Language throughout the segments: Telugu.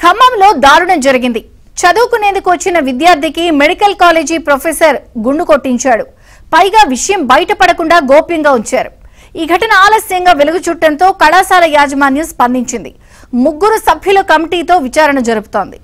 ఖమ్మంలో దారుణం జరిగింది. చదువుకునేందుకు వచ్చిన విద్యార్థికి మెడికల్ కాలేజీ ప్రొఫెసర్ గుండు కొట్టించాడు. పైగా విషయం బయటపడకుండా గోప్యంగా ఉంచారు. ఈ ఘటన ఆలస్యంగా వెలుగు చుట్టడంతో కళాశాల యాజమాన్యం స్పందించింది. 3 సభ్యుల కమిటీతో విచారణ జరుపుతోంది.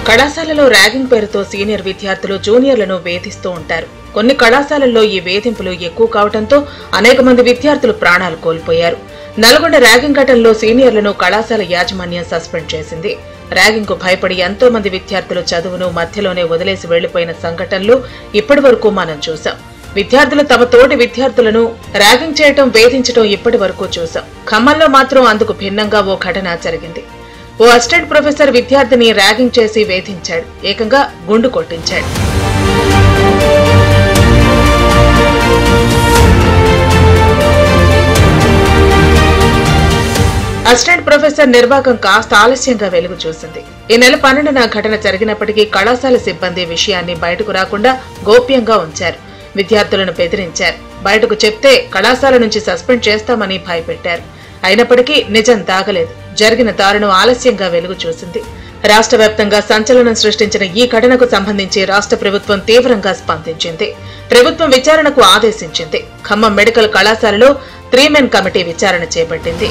కళాశాలలో ర్యాగింగ్ పేరుతో సీనియర్ విద్యార్థులు జూనియర్లను వేధిస్తూ ఉంటారు. కొన్ని కళాశాలల్లో ఈ వేధింపులు ఎక్కువ కావడంతో అనేక మంది విద్యార్థులు ప్రాణాలు కోల్పోయారు. నల్గొండ ర్యాగింగ్ ఘటనలో సీనియర్లను కళాశాల యాజమాన్యం సస్పెండ్ చేసింది. ర్యాగింగ్ కు భయపడి ఎంతో మంది విద్యార్థులు చదువును మధ్యలోనే వదిలేసి వెళ్లిపోయిన సంఘటనలు ఇప్పటి వరకు మనం చూసాం. విద్యార్థులు తమ తోటి విద్యార్థులను ర్యాగింగ్ చేయటం, వేధించడం ఇప్పటి వరకు చూసాం. ఖమ్మంలో మాత్రం అందుకు భిన్నంగా ఓ ఘటన జరిగింది. ఓ అసిస్టెంట్ ప్రొఫెసర్ విద్యార్థిని ర్యాగింగ్ చేసి వేధించాడు. ఏకంగా గుండు కొట్టించాడు. అసిస్టెంట్ ప్రొఫెసర్ నిర్వాకం కాస్త ఆలస్యంగా వెలుగు చూసింది. ఈ నెల 12న ఘటన జరిగినప్పటికీ కళాశాల సిబ్బంది విషయాన్ని బయటకు రాకుండా గోప్యంగా ఉంచారు. విద్యార్థులను బెదిరించారు. బయటకు చెప్తే కళాశాల నుంచి సస్పెండ్ చేస్తామని భయపెట్టారు. అయినప్పటికీ నిజం దాగలేదు. జరిగిన దారుణం ఆలస్యంగా వెలుగు చూసింది. రాష్ట్ర వ్యాప్తంగా సంచలనం సృష్టించిన ఈ ఘటనకు సంబంధించి రాష్ట్ర ప్రభుత్వం తీవ్రంగా స్పందించింది. ప్రభుత్వం విచారణకు ఆదేశించింది. ఖమ్మం మెడికల్ కళాశాలలో 3 మెన్ కమిటీ విచారణ చేపట్టింది.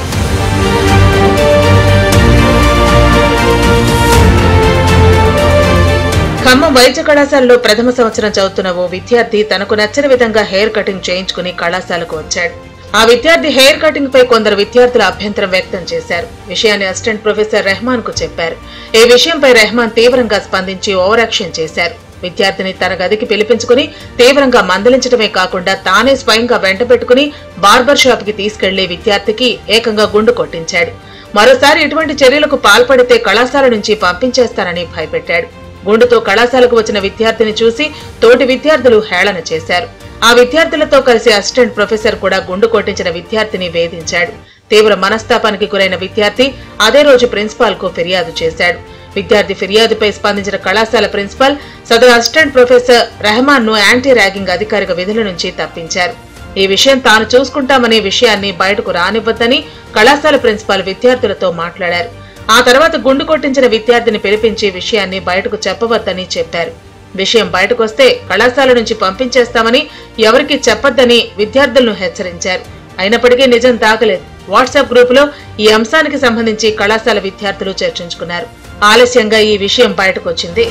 ఖమ్మం వైద్య కళాశాలలో ప్రథమ సంవత్సరం చదువుతున్న ఓ విద్యార్థి తనకు నచ్చిన విధంగా హెయిర్ కటింగ్ చేయించుకుని కళాశాలకు వచ్చాడు. ఆ విద్యార్థి హెయిర్ కటింగ్ పై కొందరు విద్యార్థులు అభ్యంతరం వ్యక్తం చేశారు. విషయాన్ని అసిస్టెంట్ ప్రొఫెసర్ రెహమాన్ కు చెప్పారు. ఈ విషయంపై రెహమాన్ తీవ్రంగా స్పందించి ఓవర్ యాక్షన్ చేశారు. విద్యార్థిని తన గదికి పిలిపించుకుని తీవ్రంగా మందలించడమే కాకుండా తానే స్వయంగా వెంటబెట్టుకుని బార్బర్ షాప్ కి తీసుకెళ్లి విద్యార్థికి ఏకంగా గుండు కొట్టించాడు. మరోసారి ఇటువంటి చర్యలకు పాల్పడితే కళాశాల నుంచి పంపించేస్తానని భయపెట్టాడు. గుండుతో కళాశాలకు వచ్చిన విద్యార్థిని చూసి తోటి విద్యార్థులు హేళన చేశారు. ఆ విద్యార్థులతో కలిసి అసిస్టెంట్ ప్రొఫెసర్ కూడా గుండు కొట్టించిన విద్యార్థిని వేధించాడు. తీవ్ర మనస్తాపానికి గురైన విద్యార్థి అదే రోజు ప్రిన్సిపాల్ కు ఫిర్యాదు చేశాడు. విద్యార్థి ఫిర్యాదుపై స్పందించిన కళాశాల ప్రిన్సిపాల్ సదరు అసిస్టెంట్ ప్రొఫెసర్ రెహమాన్ ను యాంటీ ర్యాగింగ్ అధికారిక విధుల నుంచి తప్పించారు. ఈ విషయం తాను చూసుకుంటామనే విషయాన్ని బయటకు రానివ్వద్దని కళాశాల ప్రిన్సిపాల్ విద్యార్థులతో మాట్లాడారు. ఆ తర్వాత గుండు కొట్టించిన విద్యార్థిని పిలిపించి విషయాన్ని బయటకు చెప్పవద్దని చెప్పారు. విషయం బయటకొస్తే కళాశాల నుంచి పంపించేస్తామని ఎవరికీ చెప్పొద్దని విద్యార్థులను హెచ్చరించారు. అయినప్పటికీ నిజం దాగలేదు. వాట్సాప్ గ్రూపులో ఈ అంశానికి సంబంధించి కళాశాల విద్యార్థులు చర్చించుకున్నారు. ఆలస్యంగా ఈ విషయం బయటకొచ్చింది.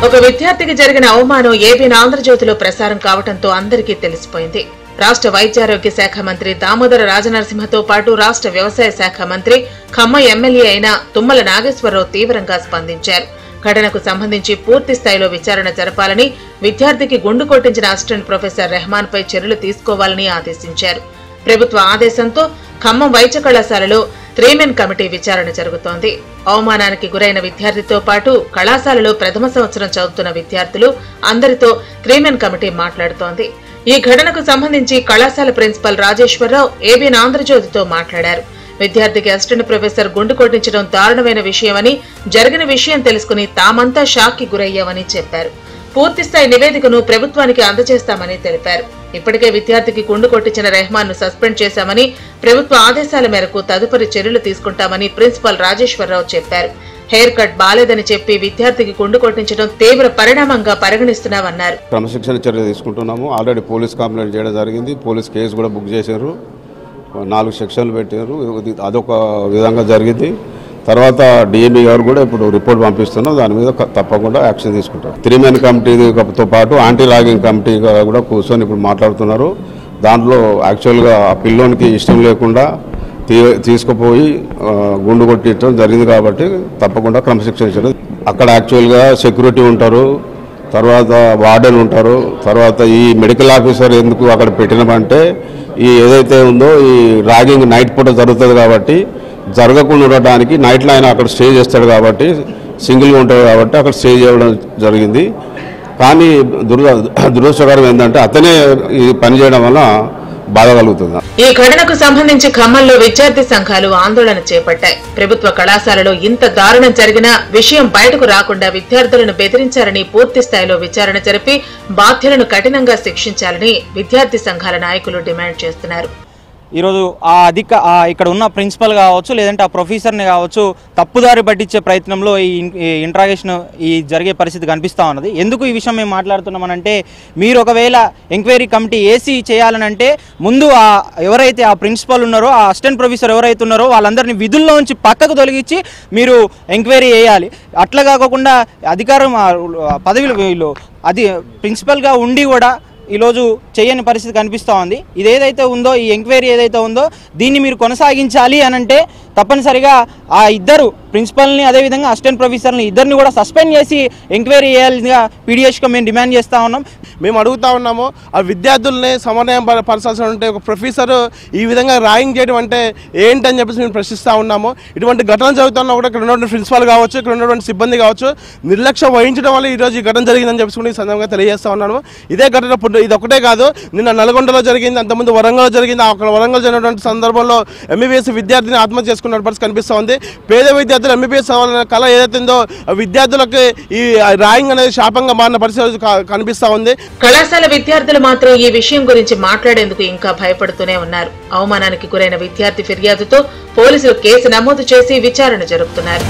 ఒక విద్యార్థికి జరిగిన అవమానం ఏబీఎన్ ఆంధ్రజ్యోతిలో ప్రసారం కావడంతో అందరికీ తెలిసిపోయింది. రాష్ట్ర వైద్యారోగ్య శాఖ మంత్రి దామోదర రాజనరసింహతో పాటు రాష్ట్ర వ్యవసాయ శాఖ మంత్రి, ఖమ్మం ఎమ్మెల్యే అయిన తుమ్మల నాగేశ్వరరావు తీవ్రంగా స్పందించారు. ఘటనకు సంబంధించి పూర్తి స్థాయిలో విచారణ జరపాలని, విద్యార్థికి గుండు కొట్టించిన అసిస్టెంట్ ప్రొఫెసర్ రెహమాన్ పై చర్యలు తీసుకోవాలని ఆదేశించారు. ప్రభుత్వ ఆదేశంతో ఖమ్మం వైద్య కళాశాలలో 3 మెన్ కమిటీ విచారణ జరుగుతోంది. అవమానానికి గురైన విద్యార్థితో పాటు కళాశాలలో ప్రథమ సంవత్సరం చదువుతున్న విద్యార్థులు అందరితో 3 మెన్ కమిటీ మాట్లాడుతోంది. ఈ ఘటనకు సంబంధించి కళాశాల ప్రిన్సిపల్ రాజేశ్వరరావు ఏబీఎన్ ఆంధ్రజ్యోతితో మాట్లాడారు. విద్యార్థికి అసిస్టెంట్ ప్రొఫెసర్ గుండు కొట్టించడం దారుణమైన విషయమని, జరిగిన విషయం తెలుసుకుని తామంతా షాక్ కి గురయ్యామని చెప్పారు. పూర్తిస్థాయి నివేదికను ప్రభుత్వానికి అందజేస్తామని తెలిపారు. ఇప్పటికే విద్యార్థికి గుండు కొట్టించిన రెహమాన్ ను సస్పెండ్ చేశామని, ప్రభుత్వ ఆదేశాల మేరకు తదుపరి చర్యలు తీసుకుంటామని ప్రిన్సిపల్ రాజేశ్వరరావు చెప్పారు. హెయిర్ కట్ బాలేదని చెప్పి విద్యార్థికి గుండు కొట్టించడం తీవ్ర పరిణామంగా పరిగణిస్తున్నామన్నారు. క్రమశిక్షణ చర్య తీసుకుంటున్నాము. ఆల్రెడీ పోలీస్ కంప్లైంట్ చేయడం జరిగింది. పోలీస్ కేసు కూడా బుక్ చేశారు. 4 సెక్షన్లు పెట్టారు. అదొక విధంగా జరిగింది. తర్వాత డిఎంఈ గారు కూడా ఇప్పుడు రిపోర్ట్ పంపిస్తున్నాం. దాని మీద తప్పకుండా యాక్షన్ తీసుకుంటారు. 3 మెన్ కమిటీతో పాటు యాంటీ ర్యాగింగ్ కమిటీ కూడా కూర్చొని ఇప్పుడు మాట్లాడుతున్నారు. దాంట్లో యాక్చువల్గా ఆ పిల్లోనికి ఇష్టం లేకుండా తీసుకుపోయి గుండు కొట్టించడం జరిగింది కాబట్టి తప్పకుండా క్రమశిక్షణ. అక్కడ యాక్చువల్గా సెక్యూరిటీ ఉంటారు, తర్వాత వార్డెన్ ఉంటారు, తర్వాత ఈ మెడికల్ ఆఫీసర్ ఎందుకు అక్కడ పెట్టినామంటే ఈ ఏదైతే ఉందో ఈ ర్యాగింగ్ నైట్ పూట జరుగుతుంది కాబట్టి జరగకుండా ఉండడానికి నైట్లో ఆయన అక్కడ స్టే చేస్తాడు కాబట్టి సింగిల్గా ఉంటుంది కాబట్టి అక్కడ స్టే చేయడం జరిగింది. కానీ దురదృష్టకరం ఏంటంటే అతనే ఈ పని చేయడం వల్ల బాధ కలుగుతుంది. ఈ ఘటనకు సంబంధించి ఖమ్మంలో విద్యార్థి సంఘాలు ఆందోళన చేపట్టాయి. ప్రభుత్వ కళాశాలలో ఇంత దారుణం జరిగినా విషయం బయటకు రాకుండా విద్యార్థులను బెదిరించారని పూర్తి స్థాయిలో విచారణ జరిపి బాధ్యులను కఠినంగా శిక్షించాలని విద్యార్థి సంఘాల నాయకులు డిమాండ్ చేస్తున్నారు. ఈరోజు ఇక్కడ ఉన్న ప్రిన్సిపల్ కావచ్చు, లేదంటే ఆ ప్రొఫెసర్ని కావచ్చు తప్పుదారి పట్టించే ప్రయత్నంలో ఈ ఇంట్రాగేషన్ జరిగే పరిస్థితి కనిపిస్తూ ఉన్నది. ఎందుకు ఈ విషయం మేము మాట్లాడుతున్నామనంటే, మీరు ఒకవేళ ఎంక్వైరీ కమిటీ ఏసీ చేయాలనంటే ముందు ఎవరైతే ఆ ప్రిన్సిపల్ ఉన్నారో, ఆ అసిస్టెంట్ ప్రొఫెసర్ ఎవరైతే ఉన్నారో వాళ్ళందరినీ విధుల్లో నుంచి పక్కకు తొలగించి మీరు ఎంక్వైరీ చేయాలి. అట్లా కాకుండా అధికారం పదవిలో వీళ్ళు అది ప్రిన్సిపల్గా ఉండి కూడా ఈరోజు చేయని పరిస్థితి కనిపిస్తూ ఉంది. ఇదేదైతే ఉందో, ఈ ఎంక్వైరీ ఏదైతే ఉందో దీన్ని మీరు కొనసాగించాలి అనంటే తప్పనిసరిగా ఆ ఇద్దరు ప్రిన్సిపల్ని అదేవిధంగా అసిస్టెంట్ ప్రొఫెసర్ని ఇద్దరిని కూడా సస్పెండ్ చేసి ఎంక్వైరీ చేయాలిగా పీడిఎస్గా మేము డిమాండ్ చేస్తూ ఉన్నాం. మేము అడుగుతా ఉన్నాము, ఆ విద్యార్థుల్ని సమన్వయం పరచాల్సి ఉంటే ఒక ప్రొఫెసర్ ఈ విధంగా ర్యాగింగ్ చేయడం అంటే ఏంటని చెప్పేసి మేము ప్రశ్నిస్తూ ఉన్నాము. ఇటువంటి ఘటన జరుగుతున్నా కూడా ఇక్కడ ఉన్నటువంటి ప్రిన్సిపాల్ కావచ్చు, ఇక్కడ ఉన్నటువంటి సిబ్బంది కావచ్చు నిర్లక్ష్యం వహించడం వల్ల ఈరోజు ఈ ఘటన జరిగిందని చెప్పి ఈ సందర్భంగా తెలియజేస్తా ఉన్నాము. ఇదే ఘటన ఇది ఒకటే కాదు, నిన్న నల్గొండలో జరిగింది, అంతకుముందు వరంగల్లో జరిగింది. అక్కడ వరంగల్ జరిగినటువంటి సందర్భంలో ఎంబీబీఎస్ విద్యార్థిని ఆత్మహత్య చేసుకున్న పరిస్థితి కనిపిస్తూ ఉంది. పేద విద్యార్థులు ఎంబీబీఎస్ అవ్వాలనే కళ ఏదైతే ఉందో విద్యార్థులకు ఈ ర్యాగింగ్ అనేది శాపంగా మారిన పరిస్థితి కనిపిస్తూ ఉంది. కళాశాల విద్యార్థులు మాత్రం ఈ విషయం గురించి మాట్లాడేందుకు ఇంకా భయపడుతూనే ఉన్నారు. అవమానానికి గురైన విద్యార్థి ఫిర్యాదుతో పోలీసులు కేసు నమోదు చేసి విచారణ జరుపుతున్నారు.